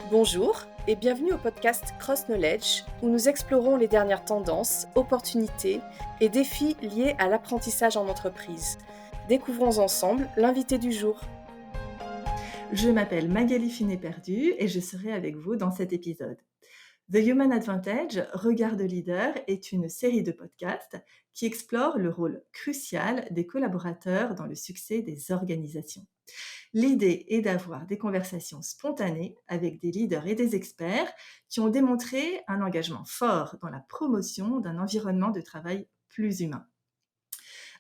Bonjour et bienvenue au podcast Cross Knowledge où nous explorons les dernières tendances, opportunités et défis liés à l'apprentissage en entreprise. Découvrons ensemble l'invité du jour. Je m'appelle Magali Finet-Perdu et je serai avec vous dans cet épisode. The Human Advantage, Regard de leader, est une série de podcasts qui explore le rôle crucial des collaborateurs dans le succès des organisations. L'idée est d'avoir des conversations spontanées avec des leaders et des experts qui ont démontré un engagement fort dans la promotion d'un environnement de travail plus humain.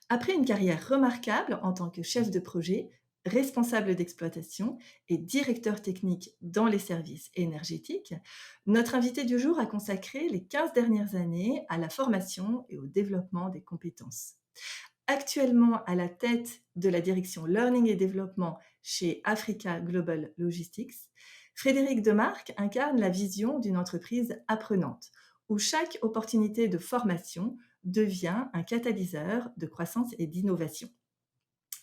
Après une carrière remarquable en tant que chef de projet, responsable d'exploitation et directeur technique dans les services énergétiques, notre invité du jour a consacré les 15 dernières années à la formation et au développement des compétences. Actuellement à la tête de la direction Learning et Développement chez Africa Global Logistics, Frédéric Demarque incarne la vision d'une entreprise apprenante, où chaque opportunité de formation devient un catalyseur de croissance et d'innovation.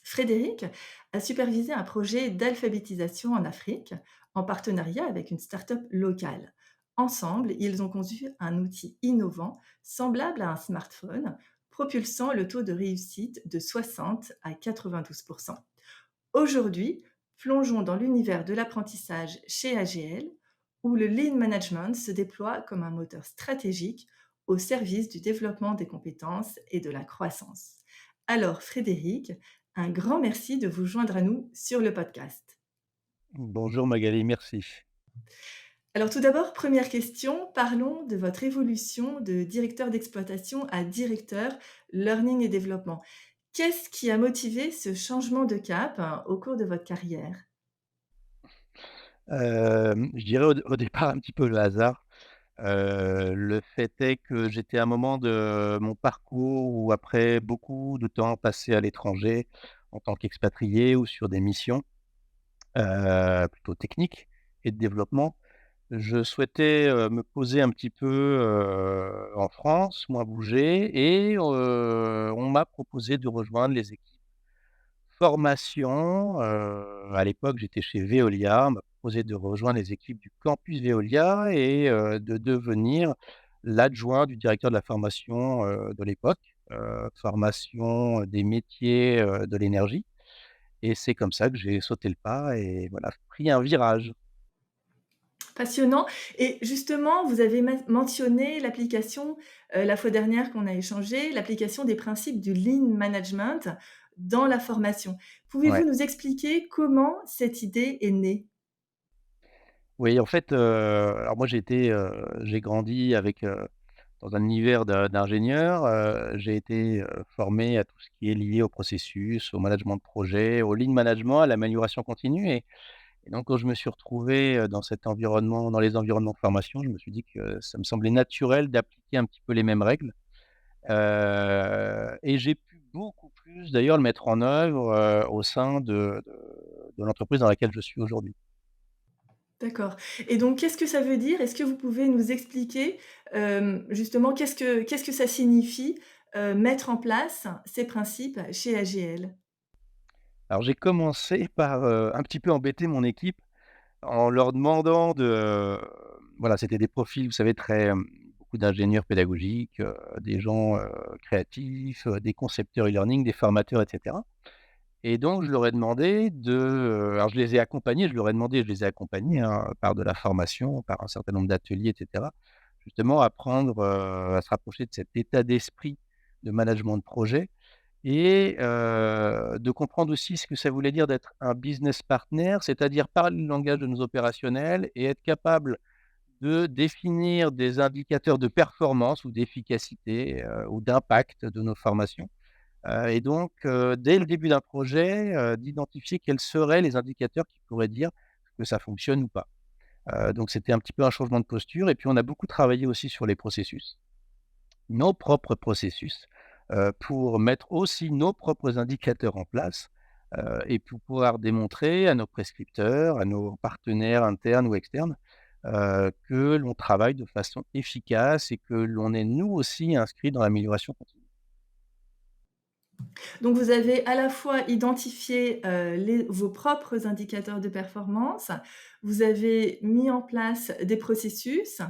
Frédéric a supervisé un projet d'alphabétisation en Afrique en partenariat avec une start-up locale. Ensemble, ils ont conçu un outil innovant semblable à un smartphone, propulsant le taux de réussite de 60 à 92%. Aujourd'hui, plongeons dans l'univers de l'apprentissage chez AGL, où le Lean Management se déploie comme un moteur stratégique au service du développement des compétences et de la croissance. Alors, Frédéric, un grand merci de vous joindre à nous sur le podcast. Bonjour Magali, merci. Alors tout d'abord, première question, parlons de votre évolution de directeur d'exploitation à directeur Learning et Développement. Qu'est-ce qui a motivé ce changement de cap au cours de votre carrière? Je dirais au départ un petit peu le hasard. Le fait est que j'étais à un moment de mon parcours où après beaucoup de temps passé à l'étranger en tant qu'expatrié ou sur des missions, plutôt techniques et de développement, je souhaitais, me poser un petit peu, en France, moins bouger et on m'a proposé de rejoindre les équipes formation, à l'époque, j'étais chez Veolia. On m'a proposé de rejoindre les équipes du campus Veolia et de devenir l'adjoint du directeur de la formation, de l'époque, formation des métiers, de l'énergie et c'est comme ça que j'ai sauté le pas et voilà, pris un virage. Passionnant. Et justement, vous avez mentionné l'application, la fois dernière qu'on a échangé, l'application des principes du Lean Management dans la formation. Pouvez-vous Ouais. nous expliquer comment cette idée est née? Oui, en fait, alors moi j'ai grandi avec, dans un univers d'ingénieur, j'ai été, formé à tout ce qui est lié au processus, au management de projet, au lean management, à l'amélioration continue et donc quand je me suis retrouvé, dans cet environnement dans les environnements de formation, je me suis dit que ça me semblait naturel d'appliquer un petit peu les mêmes règles, et j'ai pu beaucoup plus d'ailleurs le mettre en œuvre, au sein de l'entreprise dans laquelle je suis aujourd'hui. D'accord. Et donc qu'est-ce que ça veut dire? Est-ce que vous pouvez nous expliquer, justement qu'est-ce que ça signifie, mettre en place ces principes chez AGL? Alors j'ai commencé par, un petit peu embêter mon équipe en leur demandant voilà, c'était des profils, vous savez, très, beaucoup d'ingénieurs pédagogiques, des gens, créatifs, des concepteurs e-learning, des formateurs et cetera et donc je leur ai demandé alors je les ai accompagnés, je les ai accompagnés, hein, par de la formation, par un certain nombre d'ateliers et cetera. Justement apprendre, à se rapprocher de cet état d'esprit de management de projet et de comprendre aussi ce que ça voulait dire d'être un business partner, c'est-à-dire parler le langage de nos opérationnels et être capable de définir des indicateurs de performance ou d'efficacité, ou d'impact de nos formations, et donc dès le début d'un projet, d'identifier quels seraient les indicateurs qui pourraient dire que ça fonctionne ou pas. Donc c'était un petit peu un changement de posture et puis on a beaucoup travaillé aussi sur les processus. Nos propres processus, pour mettre aussi nos propres indicateurs en place, et pour pouvoir démontrer à nos prescripteurs, à nos partenaires internes ou externes, que l'on travaille de façon efficace et que l'on est nous aussi inscrits dans l'amélioration continue. Donc vous avez à la fois identifié, vos propres indicateurs de performance, vous avez mis en place des processus,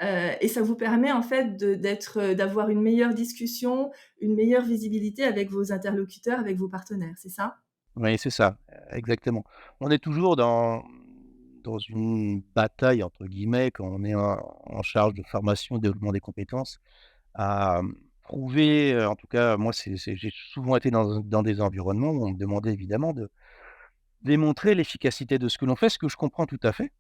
et ça vous permet en fait d'avoir une meilleure discussion, une meilleure visibilité avec vos interlocuteurs, avec vos partenaires, c'est ça? Oui, c'est ça, exactement. On est toujours dans une «bataille» entre guillemets quand on est en charge de formation, développement des compétences à, prouver, en tout cas moi c'est j'ai souvent été dans des environnements où on me demandait évidemment de démontrer l'efficacité de ce que l'on fait, ce que je comprends tout à fait.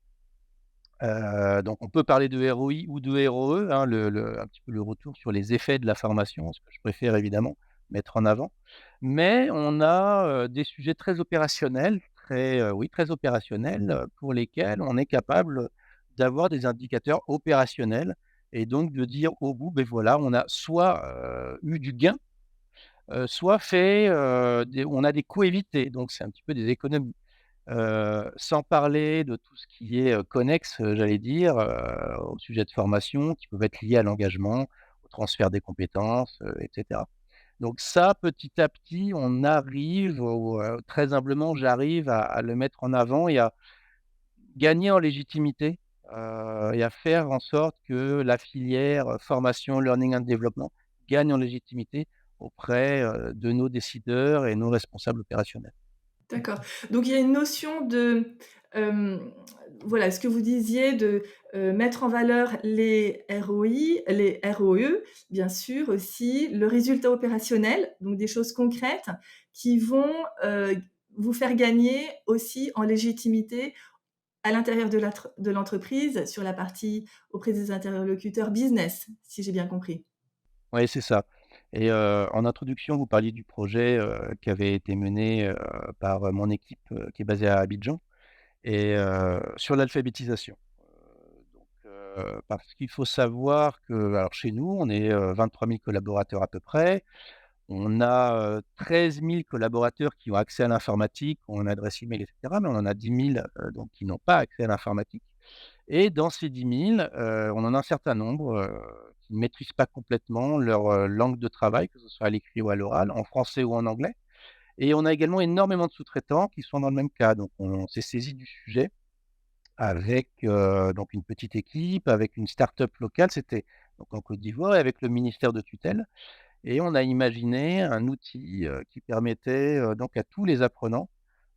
Donc on peut parler de ROI ou de ROE, hein, le un petit peu le retour sur les effets de la formation, ce que je préfère évidemment mettre en avant. Mais on a, des sujets très opérationnels, très opérationnels, pour lesquels on est capable d'avoir des indicateurs opérationnels et donc de dire au bout: ben voilà, on a soit, eu du gain, soit fait, on a des coûts évités, donc c'est un petit peu des économies. Sans parler de tout ce qui est, connexe, j'allais dire, au sujet de formation qui peuvent être liés à l'engagement, au transfert des compétences, et cetera. Donc ça, petit à petit, on arrive très humblement, j'arrive à le mettre en avant et à gagner en légitimité, et à faire en sorte que la filière, formation, learning and development gagne en légitimité auprès, de nos décideurs et nos responsables opérationnels. D'accord. Donc il y a une notion de, hem, voilà, ce que vous disiez de, mettre en valeur les ROI, les ROE, bien sûr aussi, le résultat opérationnel, donc des choses concrètes qui vont, vous faire gagner aussi en légitimité à l'intérieur de l'entreprise sur la partie auprès des interlocuteurs business, si j'ai bien compris? Oui, c'est ça et en introduction, vous parliez du projet, qui avait été mené, par, mon équipe, qui est basée à Abidjan et sur l'alphabétisation. Parce qu'il faut savoir que alors chez nous, on est, 23 000 collaborateurs à peu près. On a, 13 000 collaborateurs qui ont accès à l'informatique, ont une adresse email et cetera, mais on en a 10 000, donc qui n'ont pas accès à l'informatique. Et dans ces 10 000, on en a un certain nombre, qui ne maîtrisent pas complètement leur, langue de travail, que ce soit à l'écrit ou à l'oral, en français ou en anglais. Et on a également énormément de sous-traitants qui sont dans le même cas. Donc on s'est saisi du sujet avec, donc une petite équipe, avec une start-up locale, c'était donc en Côte d'Ivoire et avec le ministère de tutelle et on a imaginé un outil, qui permettait, donc à tous les apprenants,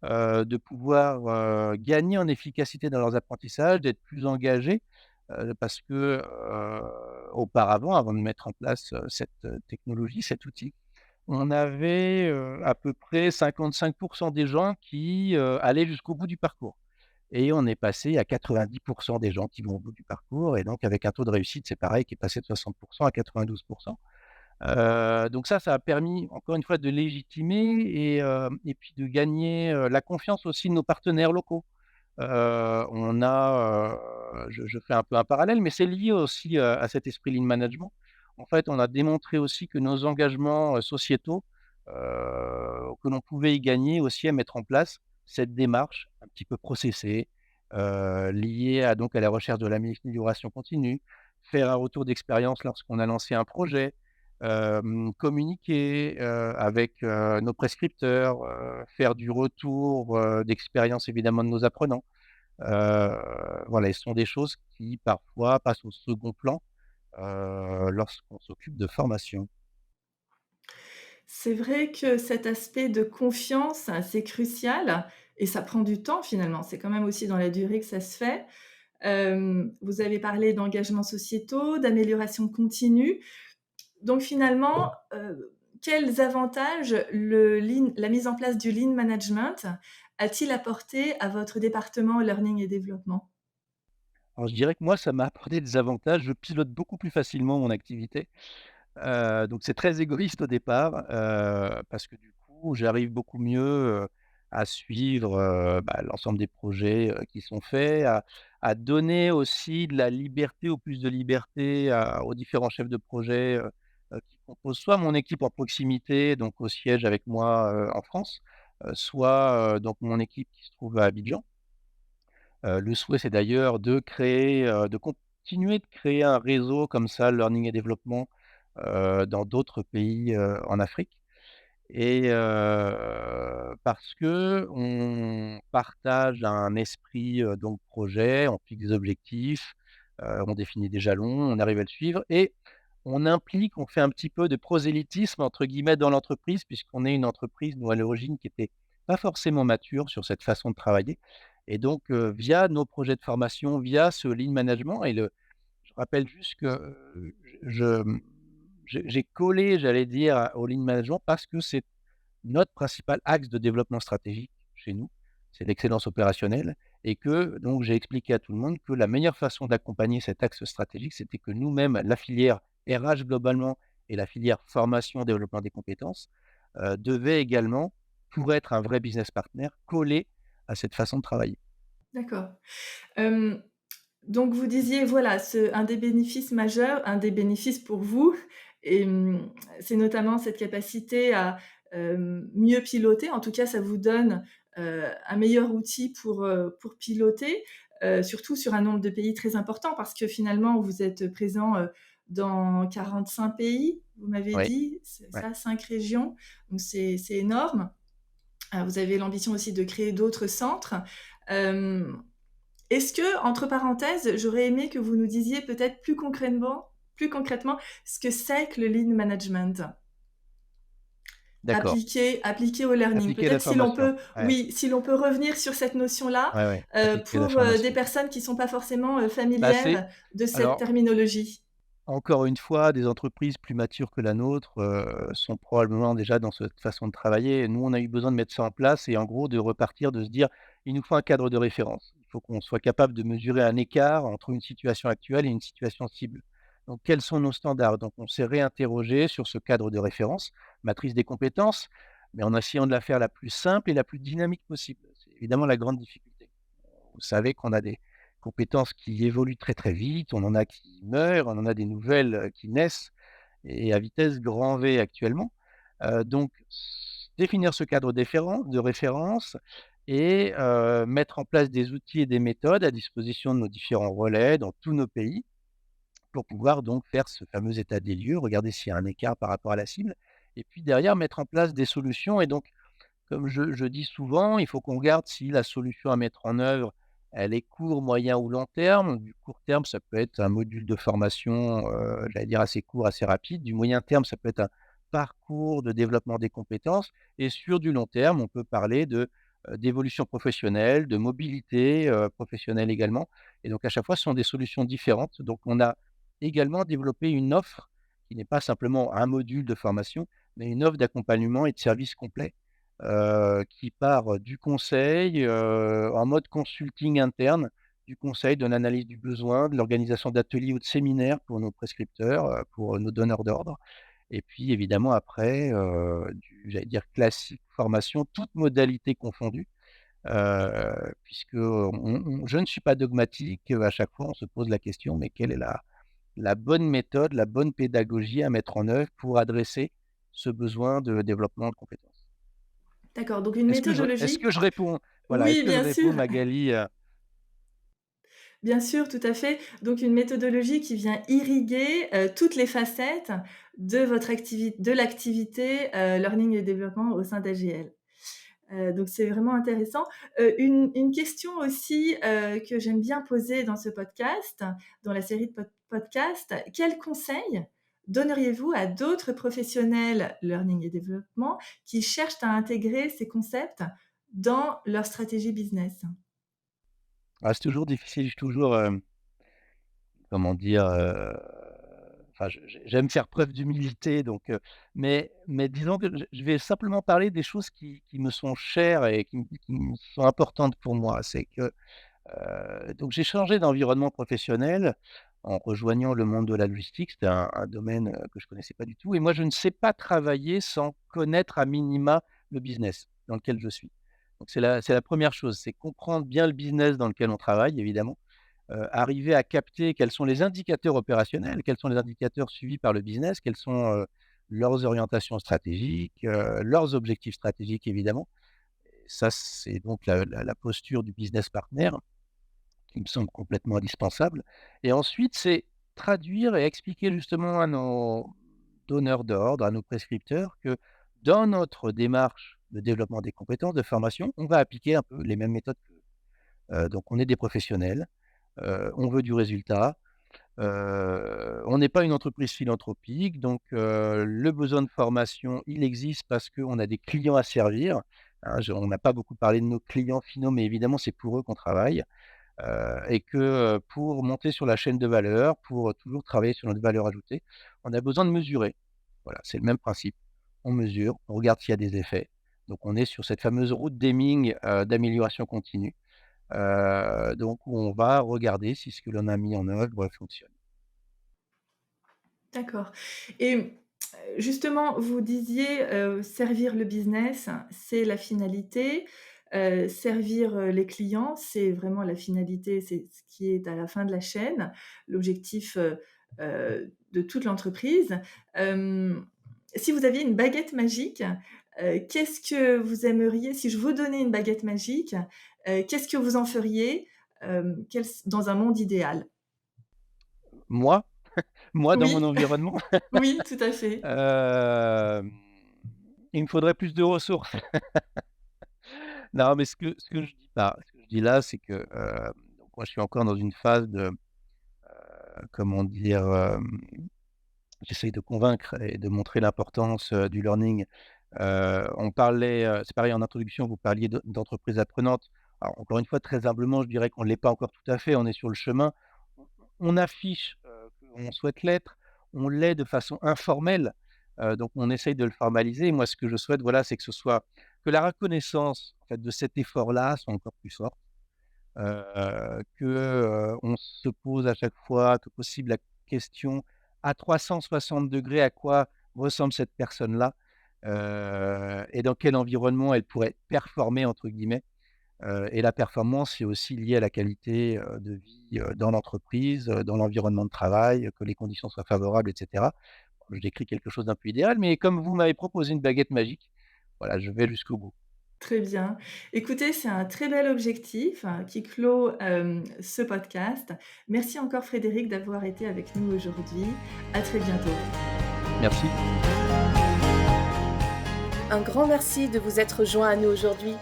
de pouvoir, gagner en efficacité dans leurs apprentissages, d'être plus engagés, parce que, auparavant, avant de mettre en place, cette, technologie, cet outil, on avait, à peu près 55 des gens qui, allaient jusqu'au bout du parcours et on est passé à 90 des gens qui vont au bout du parcours et donc avec un taux de réussite, c'est pareil, qui est passé de 60 à 92. Donc ça a permis encore une fois de légitimer et puis de gagner, la confiance aussi de nos partenaires locaux. On a, je fais un peu un parallèle, mais c'est lié aussi, à cet esprit lean management. En fait, on a démontré aussi que nos engagements, sociétaux, que l'on pouvait y gagner aussi à mettre en place cette démarche un petit peu processée, liée à la recherche de l'amélioration continue, faire un retour d'expérience lorsqu'on a lancé un projet, communiquer, avec, nos prescripteurs, faire du retour, d'expérience évidemment de nos apprenants. Voilà, et ce sont des choses qui parfois passent au second plan, lorsqu'on s'occupe de formation. C'est vrai que cet aspect de confiance, c'est crucial et ça prend du temps finalement. C'est quand même aussi dans la durée que ça se fait. Vous avez parlé d'engagements sociétaux, d'amélioration continue. Donc finalement, quels avantages la mise en place du lean management a-t-il apporté à votre département learning et développement? Alors je dirais que moi, ça m'a apporté des avantages. Je pilote beaucoup plus facilement mon activité. Donc c'est très égoïste au départ, parce que du coup, j'arrive beaucoup mieux, à suivre, l'ensemble des projets, qui sont faits, à donner aussi de la liberté ou plus de liberté aux différents chefs de projet, qui composent soit mon équipe en proximité, donc au siège avec moi, en France, soit, donc mon équipe qui se trouve à Abidjan. Le souhait, c'est d'ailleurs de continuer de créer un réseau comme ça, learning et développement, dans d'autres pays, en Afrique et parce qu'on partage un esprit, donc projet, on fixe des objectifs, on définit des jalons, on arrive à le suivre et on fait un petit peu de «prosélytisme» entre guillemets dans l'entreprise puisqu'on est une entreprise, nous, à l'origine, qui était pas forcément mature sur cette façon de travailler et donc via nos projets de formation, via ce lean management et le je rappelle juste que, je, mmh, j'ai collé, j'allais dire, au lean management parce que c'est notre principal axe de développement stratégique chez nous, c'est l'excellence opérationnelle et que donc j'ai expliqué à tout le monde que la meilleure façon d'accompagner cet axe stratégique, c'était que nous-mêmes, la filière RH globalement et la filière formation, développement des compétences, devaient également, pour être un vrai business partner, coller à cette façon de travailler. D'accord. Hem, donc vous disiez, voilà, un des bénéfices majeurs, un des bénéfices pour vous et c'est notamment cette capacité à, mieux piloter. En tout cas, ça vous donne, un meilleur outil pour piloter, surtout sur un nombre de pays très important parce que finalement vous êtes présent, dans 45 pays, vous m'avez Oui, dit, c'est ouais. ça? 5 régions, donc c'est énorme. Vous avez l'ambition aussi de créer d'autres centres. Hem, Est-ce que, entre parenthèses, j'aurais aimé que vous nous disiez peut-être plus concrètement ce que c'est que le lean management D'accord. appliqué au learning. Appliquer la Peut-être si l'on formation. peut, Ouais, oui, si l'on peut revenir sur cette notion-là, ouais, ouais, appliquer la pour, des formation. personnes qui sont pas forcément, Bah, c'est familières de cette alors terminologie. encore une fois, des entreprises plus matures que la nôtre, sont probablement déjà dans cette façon de travailler. Nous, on a eu besoin de mettre ça en place et en gros de repartir, de se dire: «Il nous faut un cadre de référence». Il faut qu'on soit capable de mesurer un écart entre une situation actuelle et une situation cible. Donc quels sont nos standards? Donc on s'est réinterrogé sur ce cadre de référence, matrice des compétences, mais en essayant de la faire la plus simple et la plus dynamique possible. C'est évidemment la grande difficulté. Vous savez qu'on a des compétences qui évoluent très, très vite, on en a qui meurent, on en a des nouvelles, qui naissent et à vitesse grand V actuellement. Donc définir ce cadre de référence et mettre en place des outils et des méthodes à disposition de nos différents relais dans tous nos pays pour pouvoir donc faire ce fameux état des lieux, regarder s'il y a un écart par rapport à la cible et puis derrière mettre en place des solutions et donc comme je dis souvent, il faut qu'on regarde si la solution à mettre en œuvre, elle est court, moyen ou long terme. Du court terme, ça peut être un module de formation, j'allais dire assez court, assez rapide. Du moyen terme, ça peut être un parcours de développement des compétences et sur du long terme, on peut parler d'évolution professionnelle, de mobilité, professionnelle également et donc à chaque fois, ce sont des solutions différentes. Donc on a également développé une offre qui n'est pas simplement un module de formation, mais une offre d'accompagnement et de services complets qui part du conseil, en mode consulting interne, du conseil, de l'analyse du besoin, de l'organisation d'ateliers ou de séminaires pour nos prescripteurs, pour nos donneurs d'ordre et puis évidemment après, j'allais dire classique formation, toutes modalités confondues, puisque je ne suis pas dogmatique, à chaque fois on se pose la question: «Mais quelle est la bonne méthode, la bonne pédagogie à mettre en œuvre pour adresser ce besoin de développement de compétences?» D'accord, donc une Est-ce méthodologie. que je réponds voilà, est-ce Oui, que je bien sûr. réponds Magali, Bien sûr, tout à fait. Donc une méthodologie qui vient irriguer, toutes les facettes de l'activité, learning et développement au sein d'AGL. Donc c'est vraiment intéressant. Une question aussi, que j'aime bien poser dans ce podcast, dans la série de podcasts. Quels conseils donneriez-vous à d'autres professionnels learning et développement qui cherchent à intégrer ces concepts dans leur stratégie business? c'est toujours difficile, je suis toujours, comment dire, enfin j'aime faire preuve d'humilité donc mais disons que je vais simplement parler des choses qui me sont chères et qui me sont importantes pour moi. C'est que, donc j'ai changé d'environnement professionnel en rejoignant le monde de la logistique. C'était un domaine, que je connaissais pas du tout et moi je ne sais pas travailler sans connaître à minima le business dans lequel je suis. Donc c'est la première chose, c'est comprendre bien le business dans lequel on travaille évidemment, arriver à capter quels sont les indicateurs opérationnels, quels sont les indicateurs suivis par le business, quelles sont, leurs orientations stratégiques, leurs objectifs stratégiques évidemment. Et ça, c'est donc la posture du business partner qui me semble complètement indispensable et ensuite, c'est traduire et expliquer justement à nos donneurs d'ordre, à nos prescripteurs que dans notre démarche de développement des compétences, de formation, on va appliquer un peu les mêmes méthodes qu'eux. Donc on est des professionnels, on veut du résultat, on n'est pas une entreprise philanthropique, donc le besoin de formation, il existe parce qu'on a des clients à servir, hein. On n'a pas beaucoup parlé de nos clients finaux, mais évidemment, c'est pour eux qu'on travaille, et que, pour monter sur la chaîne de valeur, pour toujours travailler sur notre valeur ajoutée, on a besoin de mesurer. Voilà, c'est le même principe. On mesure, on regarde s'il y a des effets. Donc on est sur cette fameuse route d'Hemming, d'amélioration continue. Donc où on va regarder si ce que l'on a mis en œuvre fonctionne. D'accord et justement, vous disiez, servir le business, c'est la finalité, servir, les clients, c'est vraiment la finalité, c'est ce qui est à la fin de la chaîne, l'objectif, de toute l'entreprise. Si vous aviez une baguette magique, qu'est-ce que vous aimeriez si je vous donnais une baguette magique, qu'est-ce que vous en feriez, quel dans un monde idéal? Moi, moi dans mon Oui, environnement, oui, tout à fait. hem, il me faudrait plus de ressources. Non, mais ce que je dis là, c'est que, donc moi je suis encore dans une phase de, comment dire? J'essaye de convaincre et de montrer l'importance, du learning. On parlait, c'est pareil en introduction, vous parliez d'entreprise apprenante. Alors encore une fois, très humblement, je dirais qu'on ne l'est pas encore tout à fait, on est sur le chemin. On affiche, qu'on souhaite l'être, on l'est de façon informelle, donc on essaye de le formaliser. Moi, ce que je souhaite, voilà, c'est que la reconnaissance, en fait, de cet effort-là soit encore plus forte, que, on se pose à chaque fois que possible la question à 360 degrés à quoi ressemble cette personne-là, et dans quel environnement elle pourrait «performer» entre guillemets. Et la performance, c'est aussi lié à la qualité, de vie, dans l'entreprise, dans l'environnement de travail, que les conditions soient favorables et cetera. Je décris quelque chose d'un peu idéal, mais comme vous m'avez proposé une baguette magique, voilà, je vais jusqu'au bout. Très bien. Écoutez, c'est un très bel objectif qui clôt, ce podcast. Merci encore Frédéric d'avoir été avec nous aujourd'hui. À très bientôt. Merci. Un grand merci de vous être joint à nous aujourd'hui.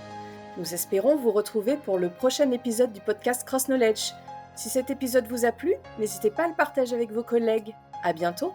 Nous espérons vous retrouver pour le prochain épisode du podcast Cross Knowledge. Si cet épisode vous a plu, n'hésitez pas à le partager avec vos collègues. À bientôt!